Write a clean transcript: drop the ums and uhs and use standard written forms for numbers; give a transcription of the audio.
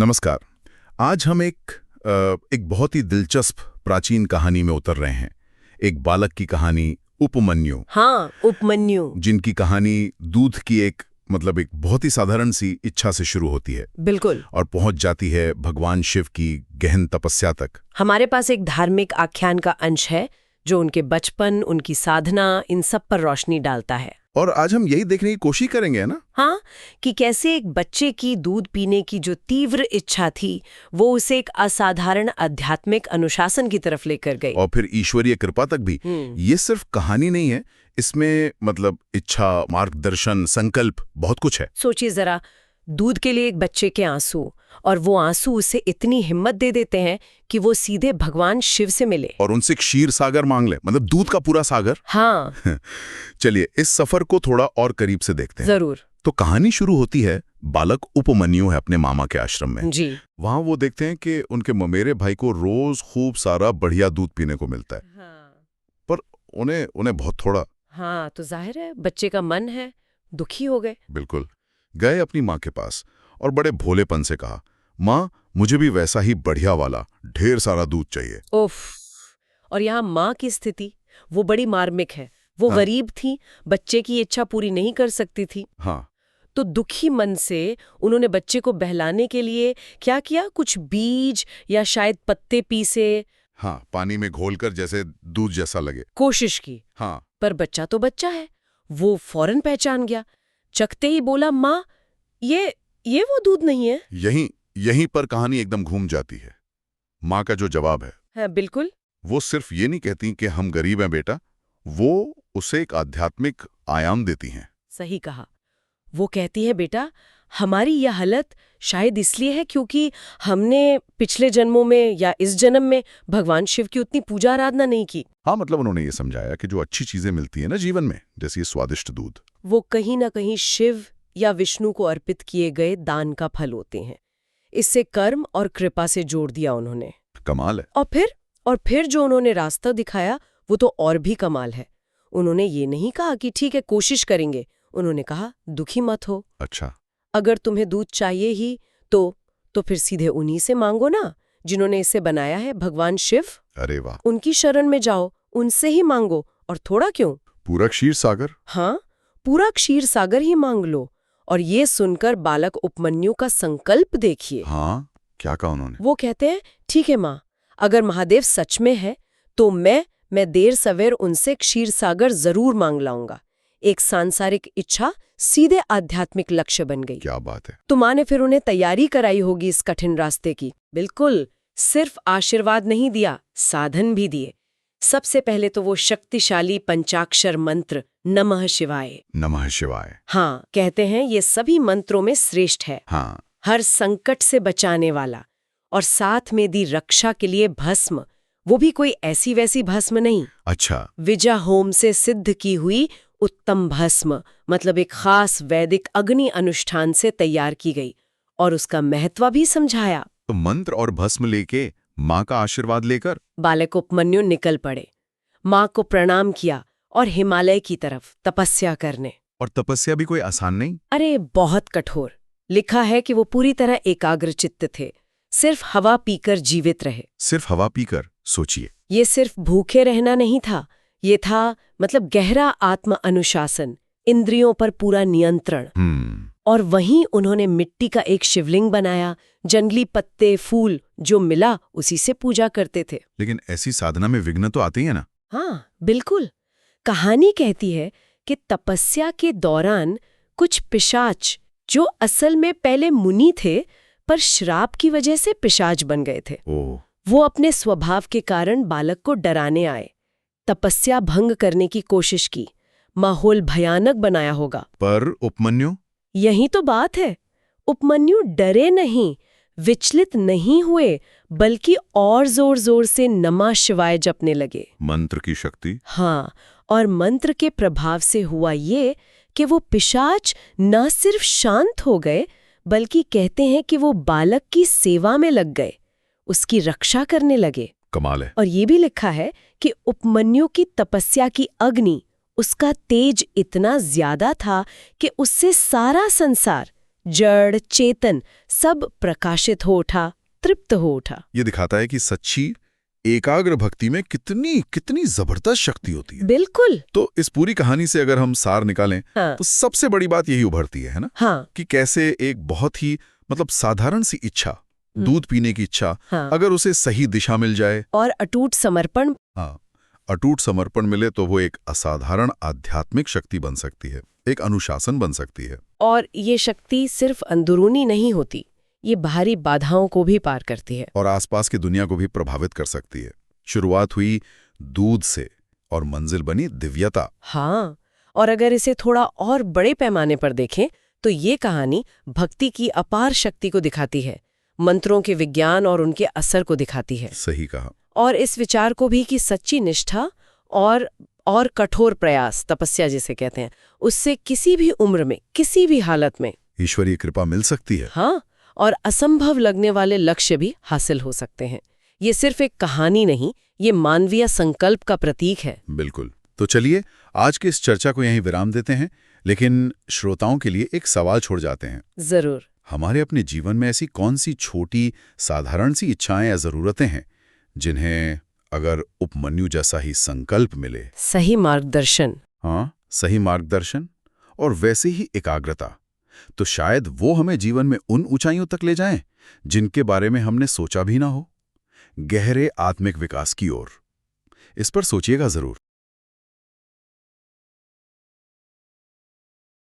नमस्कार। आज हम एक बहुत ही दिलचस्प प्राचीन कहानी में उतर रहे हैं। एक बालक की कहानी, उपमन्यु। हाँ, उपमन्यु। जिनकी कहानी दूध की एक बहुत ही साधारण सी इच्छा से शुरू होती है। बिल्कुल। और पहुंच जाती है भगवान शिव की गहन तपस्या तक। हमारे पास एक धार्मिक आख्यान का अंश है जो उनके बचपन, उनकी साधना, इन सब पर रोशनी डालता है। और आज हम यही देखने की कोशिश करेंगे, है ना? हाँ, कि कैसे एक बच्चे की दूध पीने की जो तीव्र इच्छा थी वो उसे एक असाधारण आध्यात्मिक अनुशासन की तरफ लेकर गई। और फिर ईश्वरीय कृपा तक भी। ये सिर्फ कहानी नहीं है, इसमें इच्छा, मार्गदर्शन, संकल्प, बहुत कुछ है। सोचिए जरा, दूध के लिए एक बच्चे के आंसू, और वो आंसू उसे इतनी हिम्मत दे देते हैं कि वो सीधे भगवान शिव से मिले और उनसे क्षीर सागर मांग ले, दूध का पूरा सागर। हाँ। चलिए इस सफर को थोड़ा और करीब से देखते हैं। जरूर। तो कहानी शुरू होती है, बालक उपमन्यु है अपने मामा के आश्रम में जी। वहां वो देखते हैं कि उनके ममेरे भाई को रोज खूब सारा बढ़िया दूध पीने को मिलता है। हाँ। पर उन्हें बहुत थोड़ा। हाँ, तो जाहिर है बच्चे का मन है, दुखी हो गए। बिल्कुल। गए अपनी माँ के पास और बड़े भोलेपन से कहा, माँ मुझे भी वैसा ही बढ़िया वाला ढेर सारा दूध चाहिए। उफ। और यहाँ माँ की स्थिति वो बड़ी मार्मिक है। वो हाँ। गरीब थी, बच्चे की इच्छा पूरी नहीं कर सकती थी। हाँ। तो दुखी मन से उन्होंने बच्चे को बहलाने के लिए क्या किया, कुछ बीज या शायद पत्ते पीसे। हाँ, पानी में घोलकर जैसे दूध जैसा लगे। कोशिश की। हाँ। पर बच्चा तो बच्चा है, वो फौरन पहचान गया। चखते ही बोला, माँ ये वो दूध नहीं है। यहीं पर कहानी एकदम घूम जाती है। माँ का जो जवाब है, हाँ, बिल्कुल। वो सिर्फ ये नहीं कहती कि हम गरीब हैं बेटा, वो उसे एक आध्यात्मिक आयाम देती हैं। सही कहा। वो कहती है, बेटा हमारी यह हालत शायद इसलिए है क्योंकि हमने पिछले जन्मों में या इस जन्म में भगवान शिव की उतनी पूजा आराधना नहीं की। हाँ, उन्होंने ये समझाया कि जो अच्छी चीजें मिलती है ना जीवन में, जैसे ये स्वादिष्ट दूध, वो कहीं ना कहीं शिव या विष्णु को अर्पित किए गए दान का फल होते हैं। इससे कर्म और कृपा से जोड़ दिया उन्होंने। कमाल है। और फिर जो उन्होंने रास्ता दिखाया वो तो और भी कमाल है। उन्होंने ये नहीं कहा कि ठीक है कोशिश करेंगे, उन्होंने कहा दुखी मत हो। अच्छा। अगर तुम्हें दूध चाहिए ही तो फिर सीधे उन्हीं से मांगो ना, जिन्होंने इसे बनाया है, भगवान शिव। अरे वाह। उनकी शरण में जाओ, उनसे ही मांगो। और थोड़ा क्यों, पूरा क्षीर सागर। हाँ, पूरा क्षीर सागर ही मांग लो। और ये सुनकर बालक उपमन्यु का संकल्प देखिए। हाँ, क्या कहा उन्होंने? वो कहते हैं, ठीक है माँ, अगर महादेव सच में है तो मैं देर सवेर उनसे क्षीर सागर जरूर मांग लाऊंगा। एक सांसारिक इच्छा सीधे आध्यात्मिक लक्ष्य बन गई। क्या बात है। तो माँ ने फिर उन्हें तैयारी कराई होगी इस कठिन रास्ते की। बिल्कुल, सिर्फ आशीर्वाद नहीं दिया, साधन भी दिए। सबसे पहले तो वो शक्तिशाली पंचाक्षर मंत्र नमः शिवाय। नमः शिवाय। हाँ, कहते हैं ये सभी मंत्रों में श्रेष्ठ है। हाँ। हर संकट से बचाने वाला। और साथ में दी रक्षा के लिए भस्म, वो भी कोई ऐसी वैसी भस्म नहीं। अच्छा। विजा होम से सिद्ध की हुई उत्तम भस्म, एक खास वैदिक अग्नि अनुष्ठान से तैयार की गई। और उसका महत्व भी समझाया। तो मंत्र और भस्म लेके, माँ का आशीर्वाद लेकर बालक उपमन्यु निकल पड़े, माँ को प्रणाम किया और हिमालय की तरफ तपस्या करने। और तपस्या भी कोई आसान नहीं। अरे बहुत कठोर। लिखा है कि वो पूरी तरह एकाग्रचित्त थे, सिर्फ हवा पीकर जीवित रहे। सिर्फ हवा पीकर? सोचिए। ये सिर्फ भूखे रहना नहीं था, ये था गहरा आत्म अनुशासन, इंद्रियों पर पूरा नियंत्रण। और वहीं उन्होंने मिट्टी का एक शिवलिंग बनाया, जंगली पत्ते फूल जो मिला उसी से पूजा करते थे। लेकिन ऐसी साधना में विघ्न तो आते ही है ना? हाँ, बिल्कुल। कहानी कहती है कि तपस्या के दौरान कुछ पिशाच, जो असल में पहले मुनि थे पर श्राप की वजह से पिशाच बन गए थे, वो अपने स्वभाव के कारण बालक को डराने आए। तपस्या भंग करने की कोशिश की, माहौल भयानक बनाया होगा। पर उपमन्यु? यही तो बात है। उपमन्यु डरे नहीं, विचलित नहीं हुए, बल्कि और जोर जोर से नमः शिवाय जपने लगे। मंत्र की शक्ति। हाँ, और मंत्र के प्रभाव से हुआ ये कि वो पिशाच न सिर्फ शांत हो गए, बल्कि कहते हैं कि वो बालक की सेवा में लग गए, उसकी रक्षा करने लगे। कमाल है। और ये भी लिखा है कि उपमन्यु की तपस्या की अग्नि, उसका तेज इतना ज्यादा था कि उससे सारा संसार, जड़, चेतन सब प्रकाशित हो उठा, तृप्त हो उठा। ये दिखाता है कि सच्ची एकाग्र भक्ति में कितनी कितनी जबरदस्त शक्ति होती है। बिल्कुल। तो इस पूरी कहानी से अगर हम सार निकालें हाँ। तो सबसे बड़ी बात यही उभरती है ना? हाँ। कि कैसे एक बहुत ही साधारण सी इच्छा, दूध पीने की इच्छा, हाँ। अगर उसे सही दिशा मिल जाए और अटूट समर्पण। हाँ, अटूट समर्पण मिले तो वो एक असाधारण आध्यात्मिक शक्ति बन सकती है, एक अनुशासन बन सकती है। और ये शक्ति सिर्फ अंदरूनी नहीं होती, ये बाहरी बाधाओं को भी पार करती है और आसपास की दुनिया को भी प्रभावित कर सकती है। शुरुआत हुई दूध से और मंजिल बनी दिव्यता। हाँ, और अगर इसे थोड़ा और बड़े पैमाने पर देखें तो ये कहानी भक्ति की अपार शक्ति को दिखाती है, मंत्रों के विज्ञान और उनके असर को दिखाती है। सही कहा। और इस विचार को भी कि सच्ची निष्ठा और कठोर प्रयास, तपस्या जिसे कहते हैं, उससे किसी भी उम्र में, किसी भी हालत में ईश्वरीय कृपा मिल सकती है। हाँ, और असंभव लगने वाले लक्ष्य भी हासिल हो सकते हैं। ये सिर्फ एक कहानी नहीं, ये मानवीय संकल्प का प्रतीक है। बिल्कुल। तो चलिए आज की इस चर्चा को यहीं विराम देते हैं, लेकिन श्रोताओं के लिए एक सवाल छोड़ जाते हैं। जरूर। हमारे अपने जीवन में ऐसी कौन सी छोटी साधारण सी इच्छाएं या जरूरतें हैं जिन्हें अगर उपमन्यु जैसा ही संकल्प मिले, सही मार्गदर्शन, हाँ, सही मार्गदर्शन और वैसे ही एकाग्रता, तो शायद वो हमें जीवन में उन ऊंचाइयों तक ले जाएं जिनके बारे में हमने सोचा भी ना हो, गहरे आत्मिक विकास की ओर। इस पर सोचिएगा जरूर।